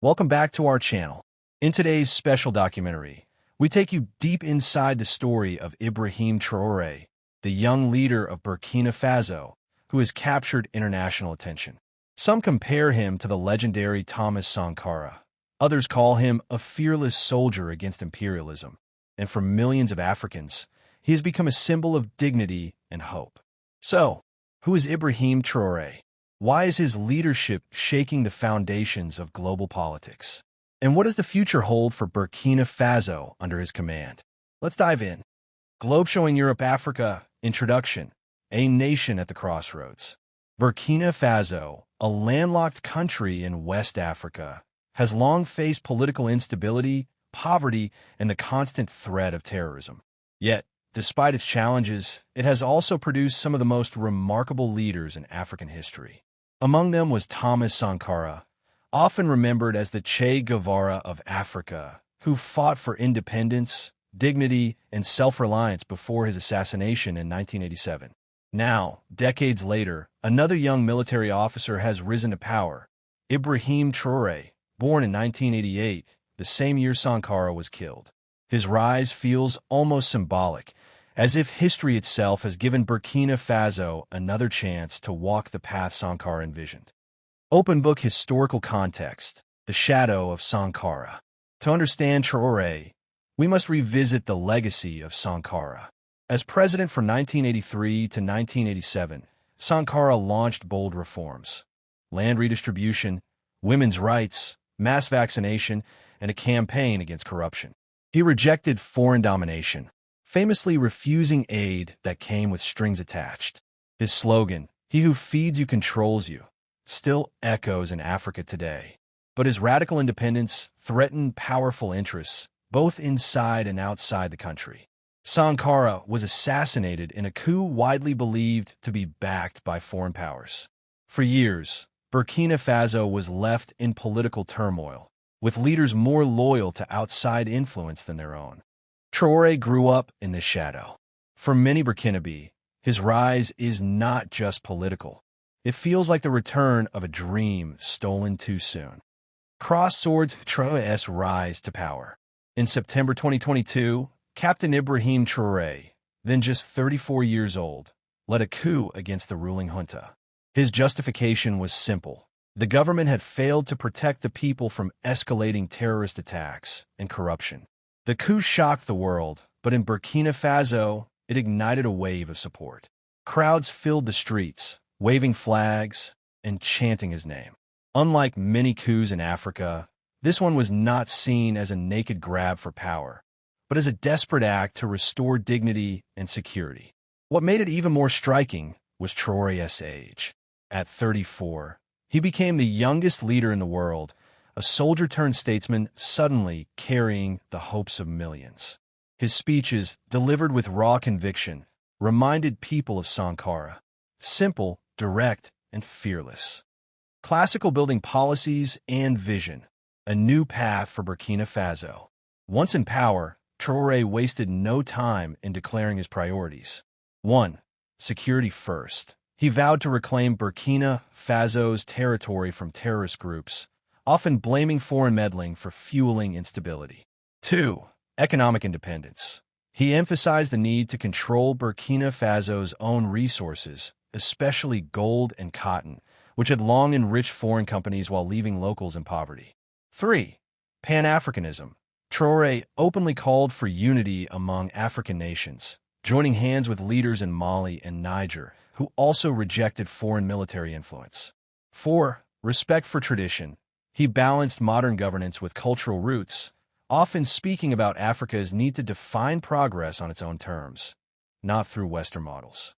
Welcome back to our channel. In today's special documentary, we take you deep inside the story of Ibrahim Traore, the young leader of Burkina Faso, who has captured international attention. Some compare him to the legendary Thomas Sankara. Others call him a fearless soldier against imperialism. And for millions of Africans, he has become a symbol of dignity and hope. So, who is Ibrahim Traore? Why is his leadership shaking the foundations of global politics? And what does the future hold for Burkina Faso under his command? Let's dive in. Globe showing Europe-Africa Introduction. A nation at the crossroads. Burkina Faso, a landlocked country in West Africa, has long faced political instability, poverty, and the constant threat of terrorism. Yet, despite its challenges, it has also produced some of the most remarkable leaders in African history. Among them was Thomas Sankara, often remembered as the Che Guevara of Africa, who fought for independence, dignity, and self-reliance before his assassination in 1987. Now, decades later, another young military officer has risen to power, Ibrahim Traore, born in 1988, the same year Sankara was killed. His rise feels almost symbolic, as if history itself has given Burkina Faso another chance to walk the path Sankara envisioned. Open book historical context, the shadow of Sankara. To understand Traore, we must revisit the legacy of Sankara. As president from 1983 to 1987, Sankara launched bold reforms: land redistribution, women's rights, mass vaccination, and a campaign against corruption. He rejected foreign domination, famously refusing aid that came with strings attached. His slogan, "He who feeds you controls you," still echoes in Africa today. But his radical independence threatened powerful interests, both inside and outside the country. Sankara was assassinated in a coup widely believed to be backed by foreign powers. For years, Burkina Faso was left in political turmoil, with leaders more loyal to outside influence than their own. Traore grew up in this shadow. For many Burkinabe, his rise is not just political. It feels like the return of a dream stolen too soon. Cross swords Traore's rise to power. In September 2022, Captain Ibrahim Traore, then just 34 years old, led a coup against the ruling junta. His justification was simple. The government had failed to protect the people from escalating terrorist attacks and corruption. The coup shocked the world, but in Burkina Faso, it ignited a wave of support. Crowds filled the streets, waving flags and chanting his name. Unlike many coups in Africa, this one was not seen as a naked grab for power, but as a desperate act to restore dignity and security. What made it even more striking was Traore's age. At 34, he became the youngest leader in the world, a soldier-turned-statesman suddenly carrying the hopes of millions. His speeches, delivered with raw conviction, reminded people of Sankara: simple, direct, and fearless. Classical building policies and vision. A new path for Burkina Faso. Once in power, Traore wasted no time in declaring his priorities. 1. Security first. He vowed to reclaim Burkina Faso's territory from terrorist groups, often blaming foreign meddling for fueling instability. 2. Economic independence. He emphasized the need to control Burkina Faso's own resources, especially gold and cotton, which had long enriched foreign companies while leaving locals in poverty. 3. Pan-Africanism. Traore openly called for unity among African nations, joining hands with leaders in Mali and Niger, who also rejected foreign military influence. 4. Respect for tradition. He balanced modern governance with cultural roots, often speaking about Africa's need to define progress on its own terms, not through Western models.